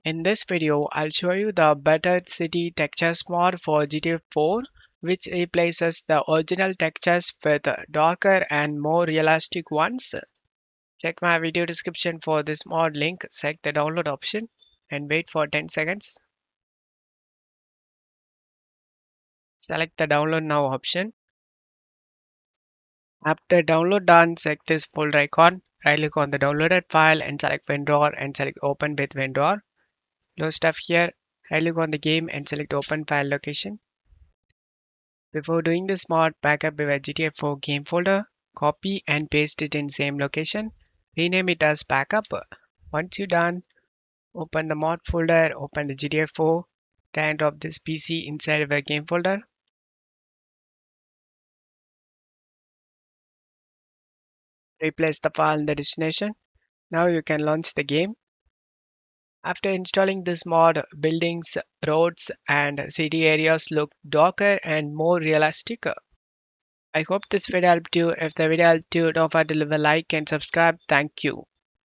In this video, I'll show you the better city textures mod for GTA 4, which replaces the original textures with darker and more realistic ones. Check my video description for this mod link, select the download option and wait for 10 seconds. Select the download now option. After download done, select this folder icon, right click on the downloaded file and select WinRAR and select open with WinRAR. No stuff here, right click on the game and select open file location. Before doing this mod, backup your GTA 4 game folder, copy and paste it in same location, rename it as backup. Once you're done, open the mod folder, open the GTA 4, drag and drop this PC inside of a game folder. Replace the file in the destination. Now you can launch the game. After installing this mod, buildings, roads and city areas look darker and more realistic. I hope this video helped you. If the video helped you, don't forget to leave a like and subscribe. Thank you.